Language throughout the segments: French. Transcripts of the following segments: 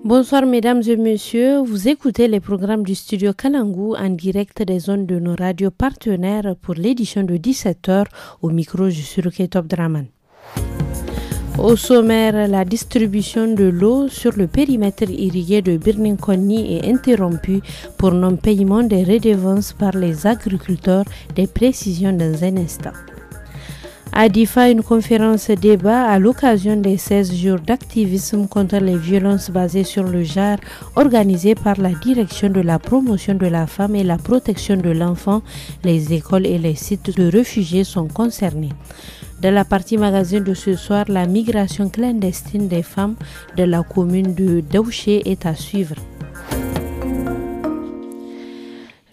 Bonsoir mesdames et messieurs, vous écoutez les programmes du studio Kalangu en direct des zones de nos radios partenaires pour l'édition de 17h. Au micro, je suis Rukai Top Draman. Au sommaire, la distribution de l'eau sur le périmètre irrigué de Birnin-Konni est interrompue pour non-paiement des redevances par les agriculteurs. Des précisions dans un instant. À Difa, une conférence débat à l'occasion des 16 jours d'activisme contre les violences basées sur le genre organisée par la direction de la promotion de la femme et la protection de l'enfant. Les écoles et les sites de réfugiés sont concernés. Dans la partie magazine de ce soir, la migration clandestine des femmes de la commune de Daouché est à suivre.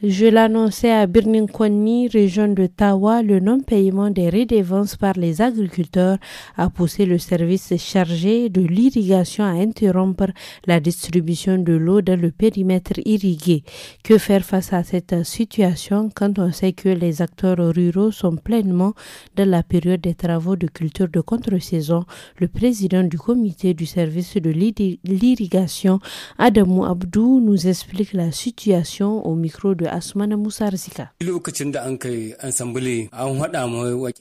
Je l'annonçais à Birnin-Konni, région de Tawa, le non-paiement des redevances par les agriculteurs a poussé le service chargé de l'irrigation à interrompre la distribution de l'eau dans le périmètre irrigué. Que faire face à cette situation quand on sait que les acteurs ruraux sont pleinement dans la période des travaux de culture de contre-saison? Le président du comité du service de l'irrigation, Adamou Abdou, nous explique la situation au micro de Asmana Moussa Rzika.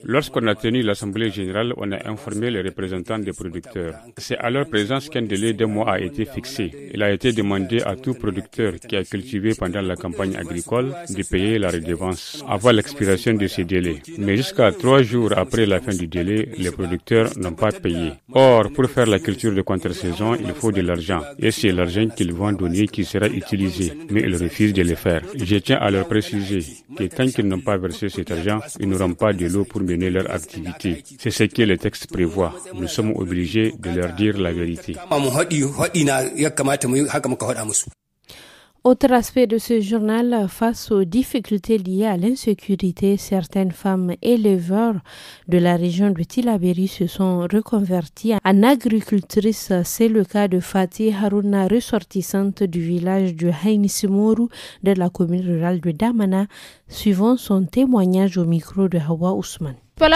Lorsqu'on a tenu l'Assemblée générale, on a informé les représentants des producteurs. C'est à leur présence qu'un délai d'1 mois a été fixé. Il a été demandé à tout producteur qui a cultivé pendant la campagne agricole de payer la redevance avant l'expiration de ces délais. Mais jusqu'à 3 jours après la fin du délai, les producteurs n'ont pas payé. Or, pour faire la culture de contre-saison, il faut de l'argent. Et c'est l'argent qu'ils vont donner qui sera utilisé. Mais ils refusent de le faire. Je tiens à leur préciser que tant qu'ils n'ont pas versé cet argent, ils n'auront pas de l'eau pour mener leur activité. C'est ce que le texte prévoit. Nous sommes obligés de leur dire la vérité. Autre aspect de ce journal, face aux difficultés liées à l'insécurité, certaines femmes éleveurs de la région de Tillabéri se sont reconverties en agricultrices. C'est le cas de Fatih Haruna, ressortissante du village de Haïnisimoru de la commune rurale de Damana, suivant son témoignage au micro de Hawa Ousmane. Elles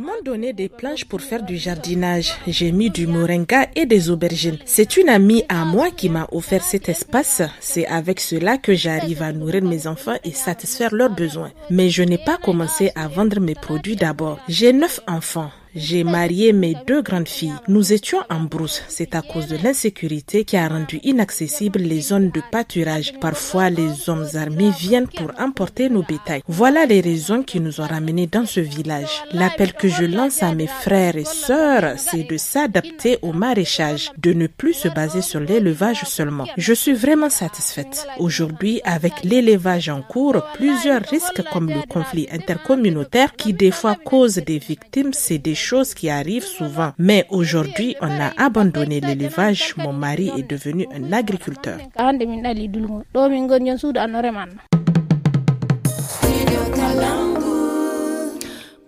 m'ont donné des planches pour faire du jardinage. J'ai mis du moringa et des aubergines. C'est une amie à moi qui m'a offert cet espace. C'est avec cela que j'arrive à nourrir mes enfants et satisfaire leurs besoins. Mais je n'ai pas commencé à vendre mes produits d'abord. J'ai 9 enfants. J'ai marié mes 2 grandes filles. Nous étions en brousse. C'est à cause de l'insécurité qui a rendu inaccessibles les zones de pâturage. Parfois, les hommes armés viennent pour emporter nos bétails. Voilà les raisons qui nous ont ramenés dans ce village. L'appel que je lance à mes frères et sœurs, c'est de s'adapter au maraîchage, de ne plus se baser sur l'élevage seulement. Je suis vraiment satisfaite. Aujourd'hui, avec l'élevage en cours, plusieurs risques comme le conflit intercommunautaire qui des fois cause des victimes, c'est des choses qui arrivent souvent. Mais aujourd'hui, on a abandonné l'élevage. Mon mari est devenu un agriculteur.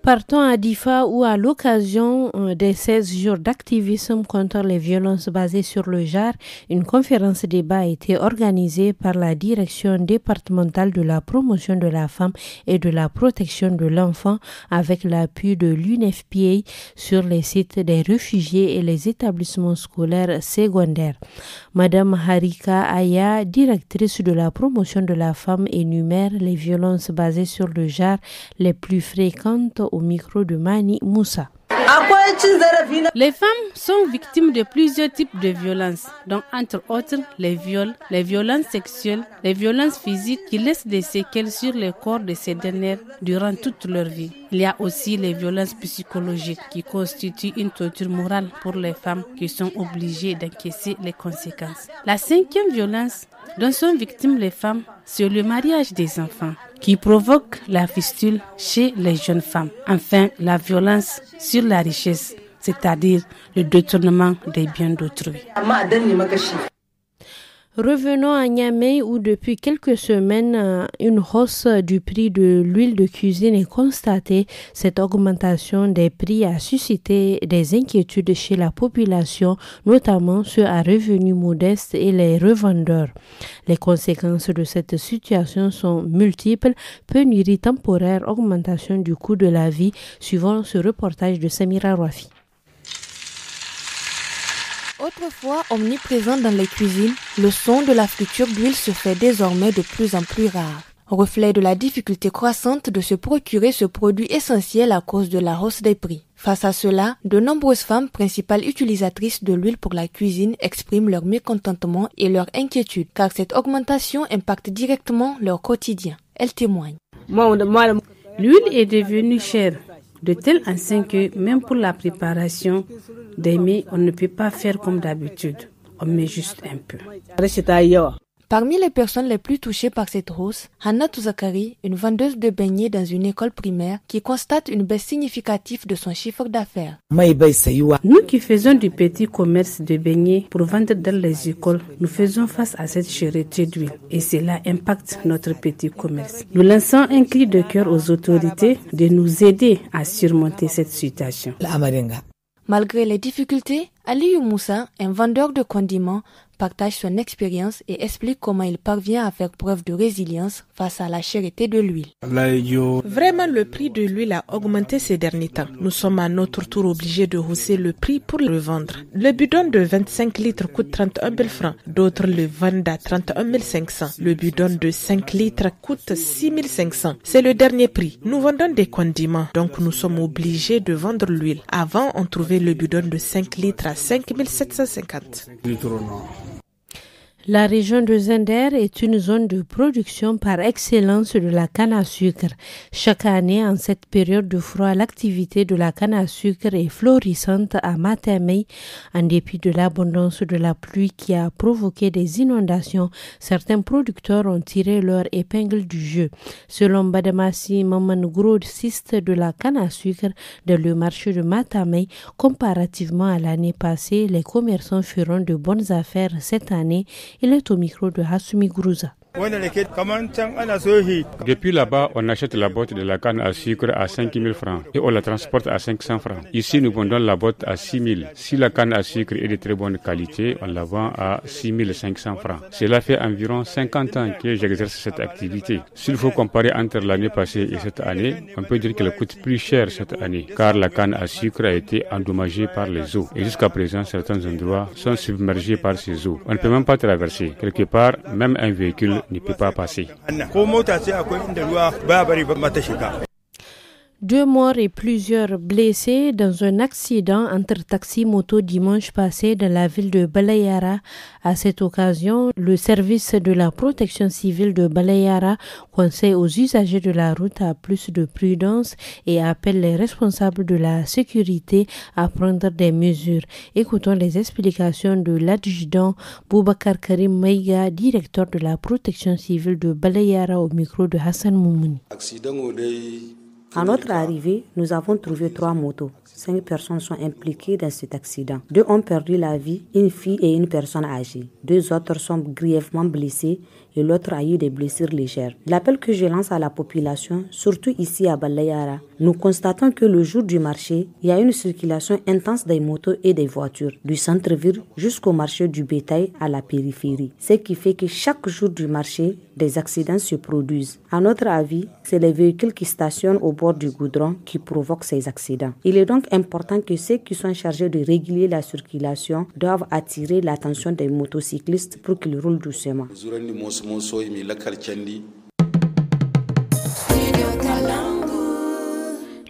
Partons à Difa où à l'occasion des 16 jours d'activisme contre les violences basées sur le genre, une conférence débat a été organisée par la direction départementale de la promotion de la femme et de la protection de l'enfant avec l'appui de l'UNFPA sur les sites des réfugiés et les établissements scolaires secondaires. Madame Harika Aya, directrice de la promotion de la femme, énumère les violences basées sur le genre les plus fréquentes au micro de Mani Moussa. Les femmes sont victimes de plusieurs types de violences, dont entre autres les viols, les violences sexuelles, les violences physiques qui laissent des séquelles sur le corps de ces dernières durant toute leur vie. Il y a aussi les violences psychologiques qui constituent une torture morale pour les femmes qui sont obligées d'encaisser les conséquences. La 5e violence dont sont victimes les femmes, c'est le mariage des enfants qui provoque la fistule chez les jeunes femmes. Enfin, la violence sur la richesse, c'est-à-dire le détournement des biens d'autrui. Revenons à Niamey où depuis quelques semaines, une hausse du prix de l'huile de cuisine est constatée. Cette augmentation des prix a suscité des inquiétudes chez la population, notamment ceux à revenus modestes et les revendeurs. Les conséquences de cette situation sont multiples, pénurie temporaire, augmentation du coût de la vie, suivant ce reportage de Samira Rouafi. Autrefois omniprésent dans les cuisines, le son de la friture d'huile se fait désormais de plus en plus rare. Reflet de la difficulté croissante de se procurer ce produit essentiel à cause de la hausse des prix. Face à cela, de nombreuses femmes, principales utilisatrices de l'huile pour la cuisine, expriment leur mécontentement et leur inquiétude, car cette augmentation impacte directement leur quotidien. Elles témoignent. L'huile est devenue chère, de telle enseigne que même pour la préparation des mets, on ne peut pas faire comme d'habitude. On met juste un peu. Parmi les personnes les plus touchées par cette hausse, Hanatou Zakari, une vendeuse de beignets dans une école primaire, qui constate une baisse significative de son chiffre d'affaires. Nous qui faisons du petit commerce de beignets pour vendre dans les écoles, nous faisons face à cette cherté d'huile et cela impacte notre petit commerce. Nous lançons un cri de cœur aux autorités de nous aider à surmonter cette situation. Malgré les difficultés, Aliou Moussa, un vendeur de condiments, partage son expérience et explique comment il parvient à faire preuve de résilience face à la cherté de l'huile. Vraiment, le prix de l'huile a augmenté ces derniers temps. Nous sommes à notre tour obligés de hausser le prix pour le vendre. Le bidon de 25 litres coûte 31 000 francs. D'autres le vendent à 31 500. Le bidon de 5 litres coûte 6 500. C'est le dernier prix. Nous vendons des condiments, donc nous sommes obligés de vendre l'huile. Avant, on trouvait le bidon de 5 litres à 5 750. La région de Zender est une zone de production par excellence de la canne à sucre. Chaque année, en cette période de froid, l'activité de la canne à sucre est florissante à Matamei. En dépit de l'abondance de la pluie qui a provoqué des inondations, certains producteurs ont tiré leur épingle du jeu. Selon Badamassi Maman, grossiste de la canne à sucre dans le marché de Matamei, comparativement à l'année passée, les commerçants feront de bonnes affaires cette année. Il est au micro de Hassoumi Gourouza. Depuis là-bas, on achète la boîte de la canne à sucre à 5 000 francs et on la transporte à 500 francs. Ici, nous vendons la boîte à 6 000. Si la canne à sucre est de très bonne qualité, on la vend à 6 500 francs. Cela fait environ 50 ans que j'exerce cette activité. S'il faut comparer entre l'année passée et cette année, on peut dire qu'elle coûte plus cher cette année, car la canne à sucre a été endommagée par les eaux. Et jusqu'à présent, certains endroits sont submergés par ces eaux. On ne peut même pas traverser. Quelque part, même un véhicule ne peut pas passer. 2 morts et plusieurs blessés dans un accident entre taxi-moto dimanche passé dans la ville de Balayara. À cette occasion, le service de la protection civile de Balayara conseille aux usagers de la route à plus de prudence et appelle les responsables de la sécurité à prendre des mesures. Écoutons les explications de l'adjudant Boubacar Karim Maïga, directeur de la protection civile de Balayara, au micro de Hassan Moumouni. À notre arrivée, nous avons trouvé 3 motos. 5 personnes sont impliquées dans cet accident. 2 ont perdu la vie, une fille et une personne âgée. 2 autres sont grièvement blessés et l'autre a eu des blessures légères. L'appel que je lance à la population, surtout ici à Balayara, nous constatons que le jour du marché, il y a une circulation intense des motos et des voitures, du centre-ville jusqu'au marché du bétail à la périphérie. Ce qui fait que chaque jour du marché, des accidents se produisent. À notre avis, c'est les véhicules qui stationnent au bord du goudron qui provoquent ces accidents. Il est donc important que ceux qui sont chargés de réguler la circulation doivent attirer l'attention des motocyclistes pour qu'ils roulent doucement.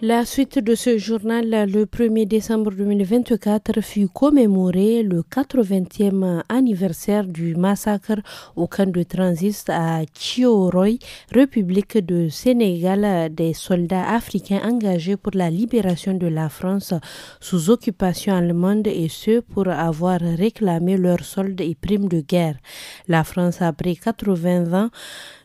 La suite de ce journal, le 1er décembre 2024, fut commémoré le 80e anniversaire du massacre au camp de transit à Thioroye, République de Sénégal, des soldats africains engagés pour la libération de la France sous occupation allemande et ce pour avoir réclamé leurs soldes et primes de guerre. La France, après 80 ans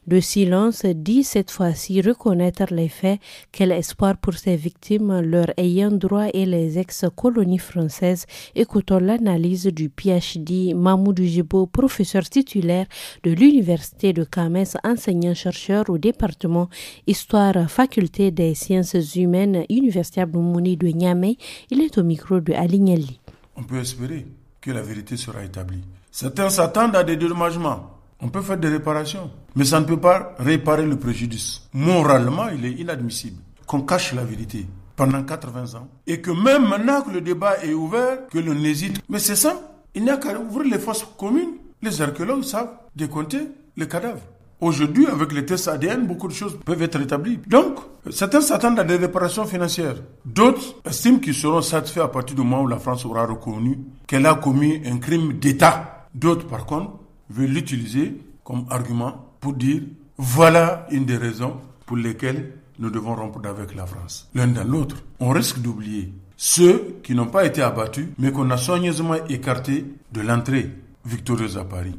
de silence dit cette fois-ci reconnaître les faits. Quel espoir pour ces victimes, leurs ayants droit et les ex-colonies françaises. Écoutons l'analyse du PhD Mahmoud Jibo, professeur titulaire de l'Université de Kames, enseignant-chercheur au département Histoire, faculté des sciences humaines, Université Abdoumouni de Niamey. Il est au micro de Ali Niali. On peut espérer que la vérité sera établie. Certains s'attendent à des dédommagements. On peut faire des réparations, mais ça ne peut pas réparer le préjudice. Moralement, il est inadmissible qu'on cache la vérité pendant 80 ans et que même maintenant que le débat est ouvert, que l'on hésite. Mais c'est simple, il n'y a qu'à ouvrir les fosses communes. Les archéologues savent décompter les cadavres. Aujourd'hui, avec les tests ADN, beaucoup de choses peuvent être établies. Donc, certains s'attendent à des réparations financières. D'autres estiment qu'ils seront satisfaits à partir du moment où la France aura reconnu qu'elle a commis un crime d'État. D'autres, par contre, veulent l'utiliser comme argument pour dire voilà une des raisons pour lesquelles nous devons rompre avec la France. L'un dans l'autre, on risque d'oublier ceux qui n'ont pas été abattus, mais qu'on a soigneusement écartés de l'entrée victorieuse à Paris.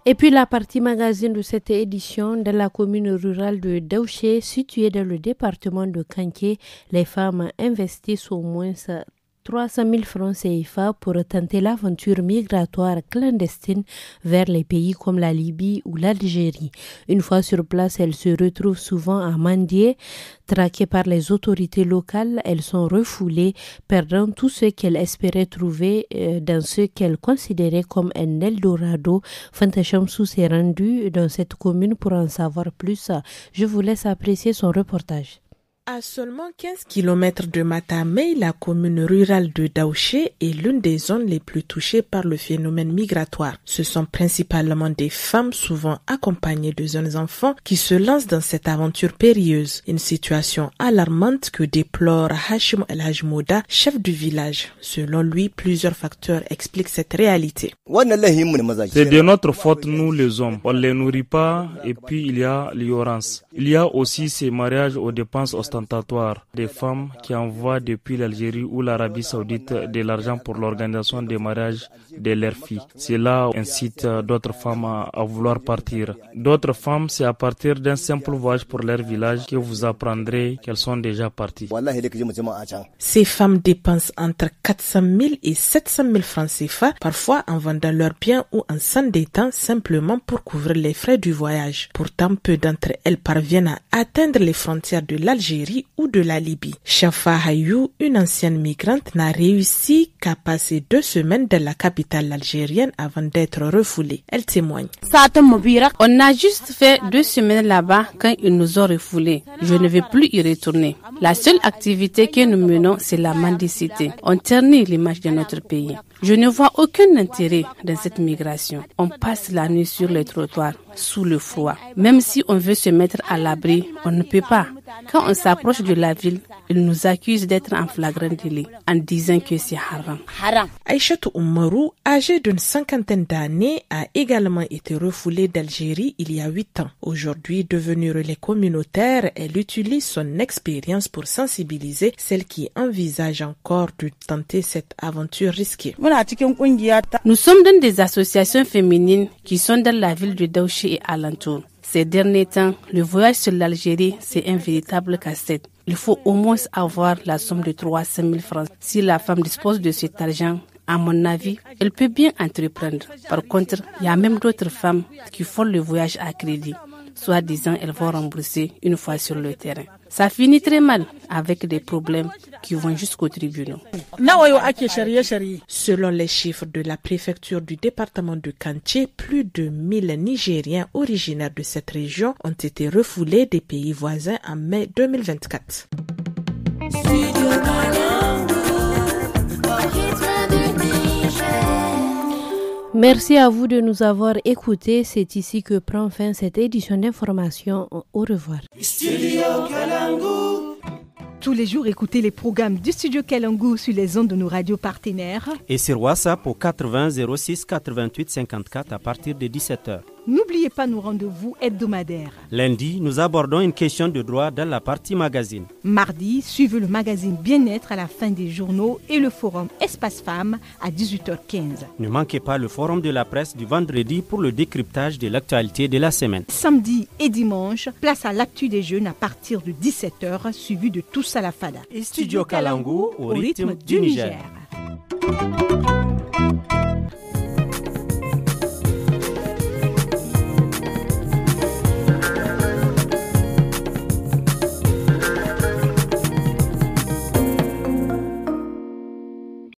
Et puis la partie magazine de cette édition, dans la commune rurale de Daouché, située dans le département de Kanké, les femmes investissent au moins 300 000 francs CFA pour tenter l'aventure migratoire clandestine vers les pays comme la Libye ou l'Algérie. Une fois sur place, elles se retrouvent souvent à mendier. Traquées par les autorités locales, elles sont refoulées, perdant tout ce qu'elles espéraient trouver dans ce qu'elles considéraient comme un Eldorado. Fanta Chamsou s'est rendue dans cette commune pour en savoir plus. Je vous laisse apprécier son reportage. À seulement 15 km de Matamei, la commune rurale de Daouché est l'une des zones les plus touchées par le phénomène migratoire. Ce sont principalement des femmes, souvent accompagnées de jeunes enfants, qui se lancent dans cette aventure périlleuse. Une situation alarmante que déplore Hachim El Hajmouda, chef du village. Selon lui, plusieurs facteurs expliquent cette réalité. C'est de notre faute, nous les hommes. On ne les nourrit pas et puis il y a l'ignorance. Il y a aussi ces mariages aux dépenses ostentatoires, des femmes qui envoient depuis l'Algérie ou l'Arabie Saoudite de l'argent pour l'organisation des mariages de leurs filles. Cela incite d'autres femmes à vouloir partir. D'autres femmes, c'est à partir d'un simple voyage pour leur village que vous apprendrez qu'elles sont déjà parties. Ces femmes dépensent entre 400 000 et 700 000 francs CFA, parfois en vendant leurs biens ou en s'endettant simplement pour couvrir les frais du voyage. Pourtant, peu d'entre elles parviennent à atteindre les frontières de l'Algérie ou de la Libye. Shafa Hayou, une ancienne migrante, n'a réussi qu'à passer 2 semaines dans la capitale algérienne avant d'être refoulée. Elle témoigne. On a juste fait 2 semaines là-bas quand ils nous ont refoulés. Je ne vais plus y retourner. La seule activité que nous menons, c'est la mendicité. On ternit l'image de notre pays. Je ne vois aucun intérêt dans cette migration. On passe la nuit sur les trottoirs, sous le froid. Même si on veut se mettre à l'abri, on ne peut pas. Quand on s'approche de la ville, ils nous accusent d'être en flagrant délit, en disant que c'est haram. Aïchatou Oumarou, âgée d'une 50aine d'années, a également été refoulée d'Algérie il y a 8 ans. Aujourd'hui, devenue relais communautaire, elle utilise son expérience pour sensibiliser celles qui envisagent encore de tenter cette aventure risquée. Nous sommes dans des associations féminines qui sont dans la ville de Daouché et alentour. Ces derniers temps, le voyage sur l'Algérie, c'est un véritable casse-tête. Il faut au moins avoir la somme de 300 000 francs. Si la femme dispose de cet argent, à mon avis, elle peut bien entreprendre. Par contre, il y a même d'autres femmes qui font le voyage à crédit. Soit disant elles vont rembourser une fois sur le terrain. Ça finit très mal avec des problèmes qui vont jusqu'au tribunal. Selon les chiffres de la préfecture du département de Kanché, plus de 1000 Nigériens originaires de cette région ont été refoulés des pays voisins en mai 2024. Merci à vous de nous avoir écoutés. C'est ici que prend fin cette édition d'information. Au revoir. Tous les jours, écoutez les programmes du Studio Kalangu sur les ondes de nos radios partenaires. Et sur WhatsApp au 80 06 88 54 à partir de 17h. n'oubliez pas nos rendez-vous hebdomadaires. Lundi, nous abordons une question de droit dans la partie magazine. Mardi, suivez le magazine Bien-être à la fin des journaux et le forum Espace Femmes à 18h15. Ne manquez pas le forum de la presse du vendredi pour le décryptage de l'actualité de la semaine. Samedi et dimanche, place à l'actu des jeunes à partir de 17h, suivi de Tous à la Fada. Studio Kalangu au rythme du Niger.